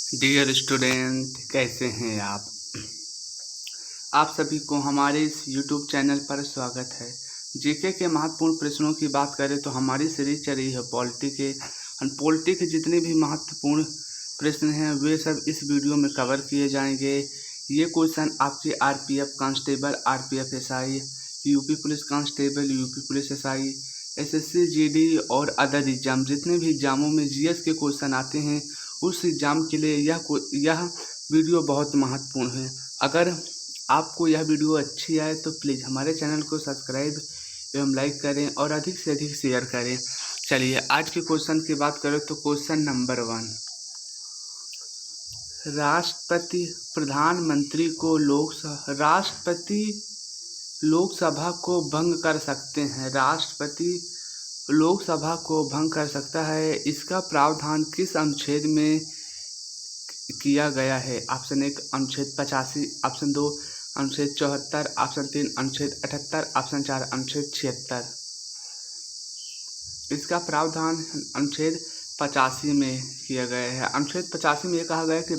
Dear student, कैसे हैं आप सभी को हमारे इस यूट्यूब चैनल पर स्वागत है। जीके के महत्वपूर्ण प्रश्नों की बात करें तो हमारी सीरीज चल रही है पॉलिटी के, और पॉलिटी के जितने भी महत्वपूर्ण प्रश्न हैं वे सब इस वीडियो में कवर किए जाएंगे। ये क्वेश्चन आपके RPF constable, RPF SI, UP police constable, UP police SI, SSC GD और अदर एग्जाम, जितने भी एग्जामों में जीएस के क्वेश्चन आते हैं उस एग्ज़ाम के लिए यह वीडियो बहुत महत्वपूर्ण है। अगर आपको यह वीडियो अच्छी आए तो प्लीज़ हमारे चैनल को सब्सक्राइब एवं लाइक करें और अधिक से अधिक शेयर करें। चलिए आज के क्वेश्चन की बात करें तो क्वेश्चन नंबर 1, राष्ट्रपति प्रधानमंत्री को राष्ट्रपति लोकसभा को भंग कर सकते हैं। राष्ट्रपति लोकसभा को भंग कर सकता है, इसका प्रावधान किस अनुच्छेद में किया गया है? ऑप्शन 1 अनुच्छेद 85, ऑप्शन 2 अनुच्छेद 74, ऑप्शन 3 अनुच्छेद 78, ऑप्शन 4 अनुच्छेद 76। इसका प्रावधान अनुच्छेद 85 में किया गया है। अनुच्छेद 85 में यह कहा गया है कि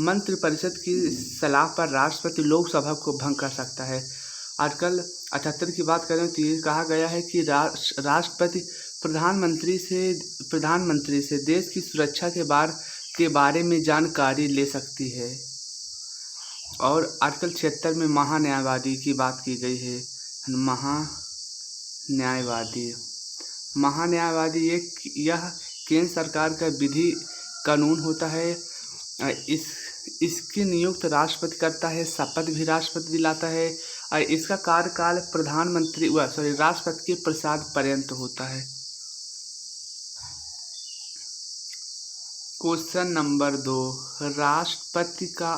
मंत्रिपरिषद की सलाह पर राष्ट्रपति लोकसभा को भंग कर सकता है। आर्टिकल 78 की बात करें तो ये कहा गया है कि राष्ट्रपति प्रधानमंत्री से देश की सुरक्षा के बारे में जानकारी ले सकती है। और आर्टिकल 76 में महान्यायवादी की बात की गई है। महान्यायवादी यह केंद्र सरकार का विधि कानून होता है। इसकी नियुक्त राष्ट्रपति करता है, शपथ भी राष्ट्रपति दिलाता है और इसका कार्यकाल राष्ट्रपति के प्रसाद पर्यंत होता है। क्वेश्चन नंबर 2, राष्ट्रपति का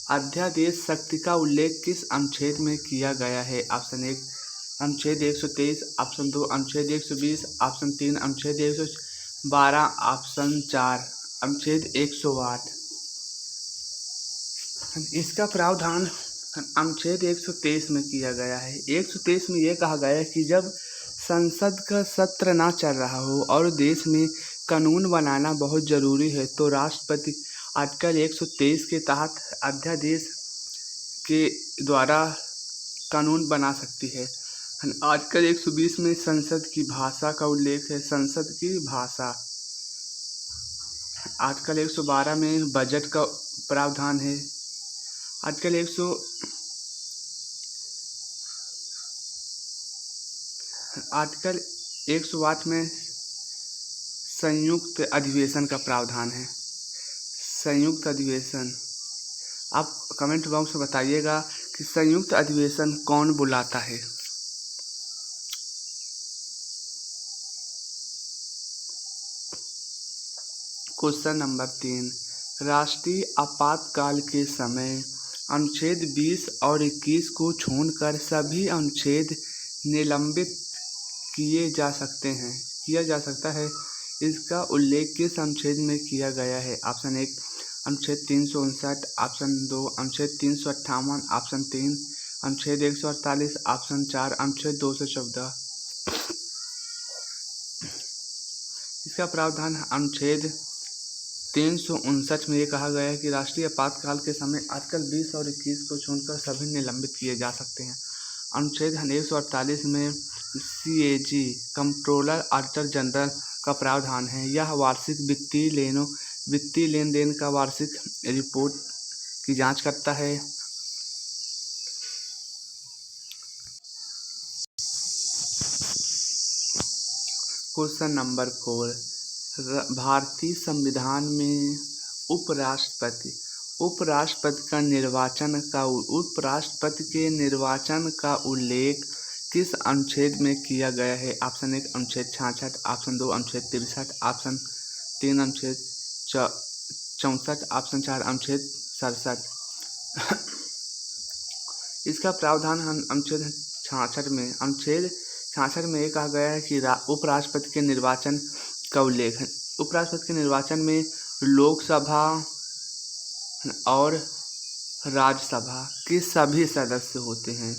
अध्यादेश शक्ति का उल्लेख किस अनुच्छेद में किया गया है? ऑप्शन 1 अनुच्छेद 123, ऑप्शन 2 अनुच्छेद 120, ऑप्शन 3 अनुच्छेद 112, ऑप्शन 4 अनुच्छेद 108। इसका प्रावधान अनुच्छेद 123 में किया गया है। 123 में यह कहा गया है कि जब संसद का सत्र ना चल रहा हो और देश में कानून बनाना बहुत ज़रूरी है तो राष्ट्रपति आर्टिकल 123 के तहत अध्यादेश के द्वारा कानून बना सकती है। आर्टिकल 120 में संसद की भाषा का उल्लेख है, संसद की भाषा। आर्टिकल 112 में बजट का प्रावधान है। आर्टिकल 108 में संयुक्त अधिवेशन का प्रावधान है। संयुक्त अधिवेशन, आप कमेंट बॉक्स में बताइएगा कि संयुक्त अधिवेशन कौन बुलाता है। क्वेश्चन नंबर 3, राष्ट्रीय आपातकाल के समय अनुच्छेद 20 और 21 को छोड़कर सभी अनुच्छेद निलंबित किया जा सकता है। इसका उल्लेख किस अनुच्छेद में किया गया है? ऑप्शन 1 अनुच्छेद 359, ऑप्शन 2 अनुच्छेद 358, ऑप्शन 3 अनुच्छेद 148, ऑप्शन 4 अनुच्छेद 214। इसका प्रावधान अनुच्छेद 359 में ये कहा गया है कि राष्ट्रीय आपातकाल के समय आर्टिकल 20 और 21 को छोड़कर सभी निलंबित किए जा सकते हैं। अनुच्छेद 148 में सीएजी कंट्रोलर ऑडिटर जनरल का प्रावधान है। यह वार्षिक वित्तीय लेन देन का वार्षिक रिपोर्ट की जांच करता है। क्वेश्चन नंबर 4, भारतीय संविधान में उपराष्ट्रपति के निर्वाचन का उल्लेख किस अनुच्छेद में किया गया है? ऑप्शन 1 अनुच्छेद 66, ऑप्शन 2 अनुच्छेद 63, ऑप्शन 3 अनुच्छेद 64, ऑप्शन 4 अनुच्छेद 67। इसका प्रावधान अनुच्छेद 66 में ये कहा गया है कि उपराष्ट्रपति के निर्वाचन का उल्लेख है। उपराष्ट्रपति के निर्वाचन में लोकसभा और राज्यसभा के सभी सदस्य होते हैं।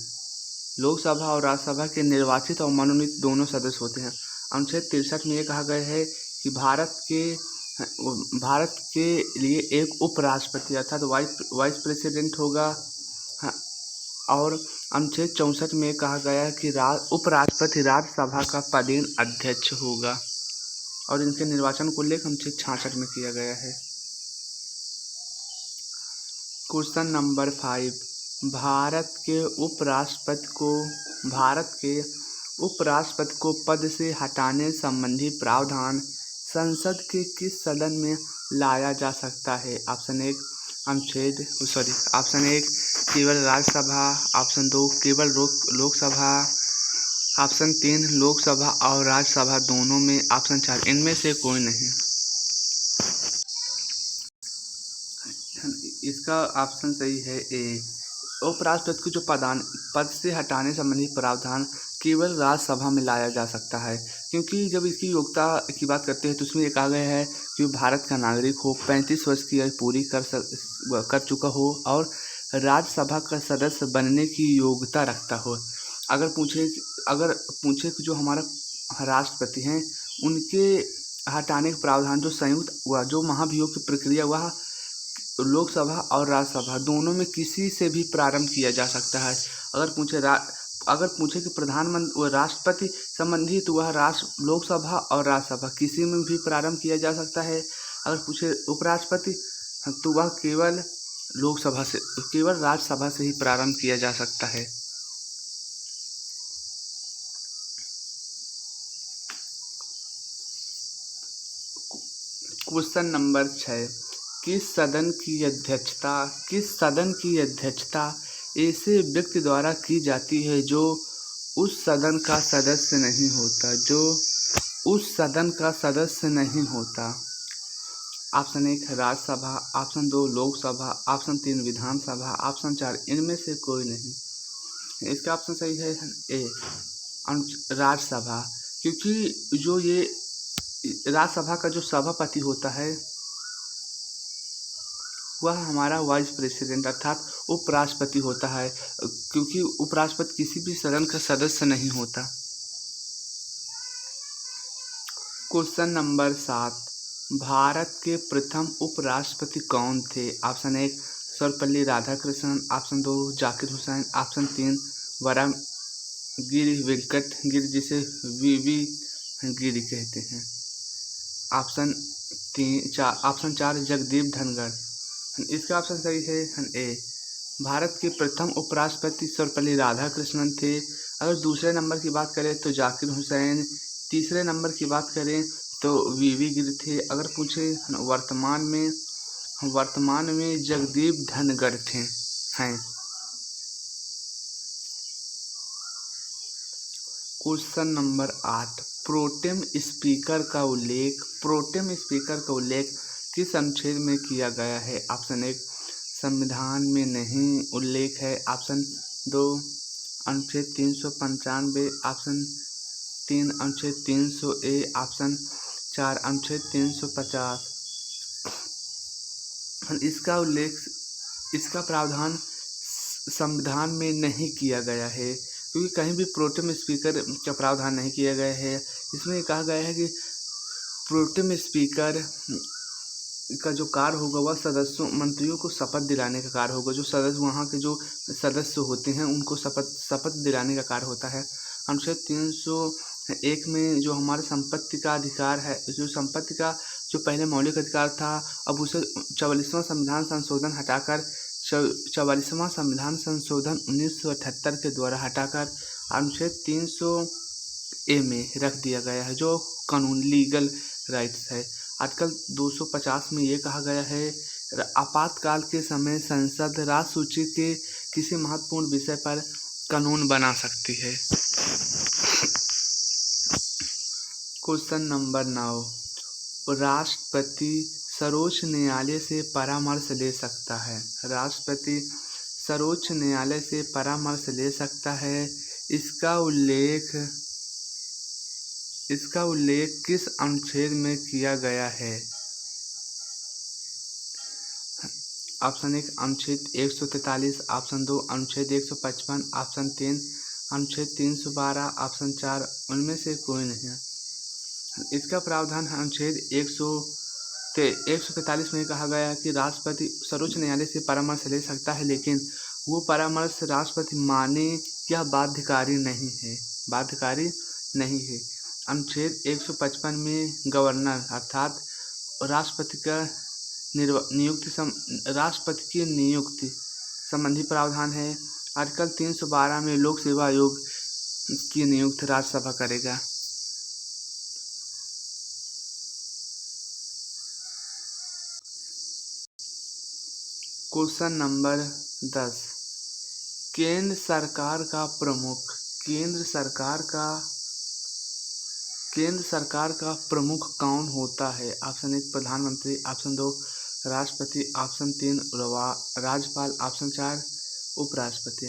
लोकसभा और राज्यसभा के निर्वाचित और मनोनीत दोनों सदस्य होते हैं। अनुच्छेद 63 में ये कहा गया है कि भारत के भारत के लिए एक उपराष्ट्रपति अर्थात वाइस प्रेसिडेंट होगा। हाँ, और अनुच्छेद 64 में कहा गया है कि उपराष्ट्रपति राज्यसभा का पदेन अध्यक्ष होगा, और इनके निर्वाचन को लेकर अनुच्छेद 66 में किया गया है। क्वेश्चन नंबर 5, भारत के उपराष्ट्रपति को पद से हटाने संबंधी प्रावधान संसद के किस सदन में लाया जा सकता है? ऑप्शन 1 केवल राज्यसभा, ऑप्शन 2 केवल लोकसभा, ऑप्शन 3 लोकसभा और राज्यसभा दोनों में, ऑप्शन 4 इनमें से कोई नहीं। इसका ऑप्शन सही है ए। उपराष्ट्रपति को जो पद से हटाने संबंधी प्रावधान केवल राज्यसभा में लाया जा सकता है, क्योंकि जब इसकी योग्यता की बात करते हैं तो उसमें ये कहा गया है कि भारत का नागरिक हो, 35 वर्ष की आयु पूरी कर चुका हो और राज्यसभा का सदस्य बनने की योग्यता रखता हो। अगर पूछे कि जो हमारा राष्ट्रपति हैं उनके हटाने का प्रावधान जो संयुक्त हुआ, जो महाभियोग की प्रक्रिया वह लोकसभा और राज्यसभा दोनों में किसी से भी प्रारंभ किया जा सकता है। अगर पूछे कि प्रधानमंत्री राष्ट्रपति संबंधी तो वह लोकसभा और राज्यसभा किसी में भी प्रारंभ किया जा सकता है। अगर पूछे उपराष्ट्रपति तो वह केवल राज्यसभा से ही प्रारंभ किया जा सकता है। क्वेश्चन नंबर 6, किस सदन की अध्यक्षता ऐसे व्यक्ति द्वारा की जाती है जो उस सदन का सदस्य नहीं होता? Option 1 Rajya Sabha, option 2 Lok Sabha, option 3 विधानसभा, ऑप्शन 4 इनमें से कोई नहीं। इसका ऑप्शन सही है ए राज्यसभा, क्योंकि जो ये राज्यसभा का जो सभापति होता है वह हमारा वाइस प्रेसिडेंट अर्थात उपराष्ट्रपति होता है, क्योंकि उपराष्ट्रपति किसी भी सदन का सदस्य नहीं होता। क्वेश्चन नंबर 7, भारत के प्रथम उपराष्ट्रपति कौन थे? Option 1 Sarvepalli Radhakrishnan, option 2 Zakir Hussain, option 3 Varahagiri Venkata Giri जिसे वीवी गिरि कहते हैं, ऑप्शन 4 जगदीप धनखड़। इसका ऑप्शन सही है ए। भारत के प्रथम उपराष्ट्रपति सर्वपल्ली राधाकृष्णन थे। अगर दूसरे नंबर की बात करें तो जाकिर हुसैन, तीसरे नंबर की बात करें तो वीवी गिरि थे। अगर पूछे वर्तमान में जगदीप धनखड़ हैं। क्वेश्चन नंबर 8, प्रोटेम स्पीकर का उल्लेख किस अनुच्छेद में किया गया है? ऑप्शन 1 संविधान में नहीं उल्लेख है, ऑप्शन 2 अनुच्छेद 395, ऑप्शन 3 अनुच्छेद 300A, ऑप्शन 4 अनुच्छेद 350। इसका प्रावधान संविधान में नहीं किया गया है, क्योंकि कहीं भी प्रोटेम स्पीकर का प्रावधान नहीं किया गया है। इसमें कहा गया है कि प्रोटेम स्पीकर का जो कार्य होगा वह मंत्रियों को शपथ दिलाने का कार्य होगा। जो सदस्य वहाँ के जो सदस्य होते हैं उनको शपथ दिलाने का कार्य होता है। अनुच्छेद 301 में जो हमारे संपत्ति का अधिकार है, जो संपत्ति का जो पहले मौलिक अधिकार था, अब उसे 44वां संविधान संशोधन हटाकर 44वां संविधान संशोधन 1978 के द्वारा हटाकर अनुच्छेद 300A में रख दिया गया है, जो कानून लीगल राइट्स है। आर्टिकल 250 में ये कहा गया है, आपातकाल के समय संसद राज्य सूची के किसी महत्वपूर्ण विषय पर कानून बना सकती है। क्वेश्चन नंबर 9, राष्ट्रपति सर्वोच्च न्यायालय से परामर्श ले सकता है। राष्ट्रपति सर्वोच्च न्यायालय से परामर्श ले सकता है। इसका उल्लेख किस अनुच्छेद में किया गया है? ऑप्शन 1 अनुच्छेद 143, ऑप्शन 2 अनुच्छेद 155, ऑप्शन 3 अनुच्छेद 312, ऑप्शन 4 उनमें से कोई नहीं है। इसका प्रावधान अनुच्छेद तो 143 में कहा गया है कि राष्ट्रपति सर्वोच्च न्यायालय से परामर्श ले सकता है, लेकिन वो परामर्श राष्ट्रपति माने यह बाध्यकारी नहीं है, बाध्यकारी नहीं है। अनुच्छेद 155 में गवर्नर अर्थात राष्ट्रपति का राष्ट्रपति की नियुक्ति संबंधी प्रावधान है। आर्टिकल 312 में लोक सेवा आयोग की नियुक्ति राज्यसभा करेगा। क्वेश्चन नंबर 10, केंद्र सरकार का प्रमुख कौन होता है? ऑप्शन 1 प्रधानमंत्री, ऑप्शन 2 राष्ट्रपति, ऑप्शन 3 राज्यपाल, ऑप्शन 4 उपराष्ट्रपति।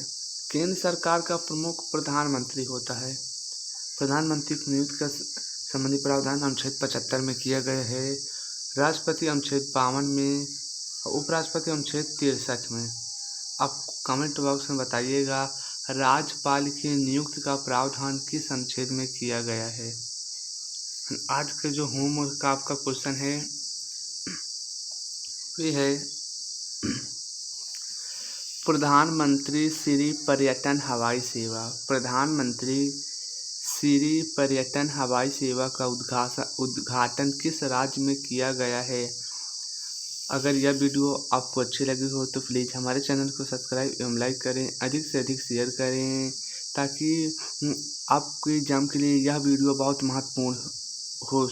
केंद्र सरकार का प्रमुख प्रधानमंत्री होता है। प्रधानमंत्री की नियुक्ति का संबंधी प्रावधान अनुच्छेद 75 में किया गया है, राष्ट्रपति अनुच्छेद 52 में, उपराष्ट्रपति अनुच्छेद 63 में। आप कमेंट बॉक्स में बताइएगा राज्यपाल की नियुक्ति का प्रावधान किस अनुच्छेद में किया गया है। आज का जो होमवर्क का आपका क्वेश्चन है वे है प्रधानमंत्री श्री पर्यटन हवाई सेवा। प्रधानमंत्री श्री पर्यटन हवाई सेवा का उद्घाटन किस राज्य में किया गया है? अगर यह वीडियो आपको अच्छी लगी हो तो प्लीज़ हमारे चैनल को सब्सक्राइब एवं लाइक करें, अधिक से अधिक शेयर करें, ताकि आपके एग्जाम के लिए यह वीडियो बहुत महत्वपूर्ण हो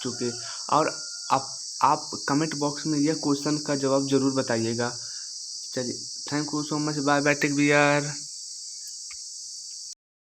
चुके। और आप कमेंट बॉक्स में यह क्वेश्चन का जवाब ज़रूर बताइएगा। चलिए, thank you so much, bye bye, take care.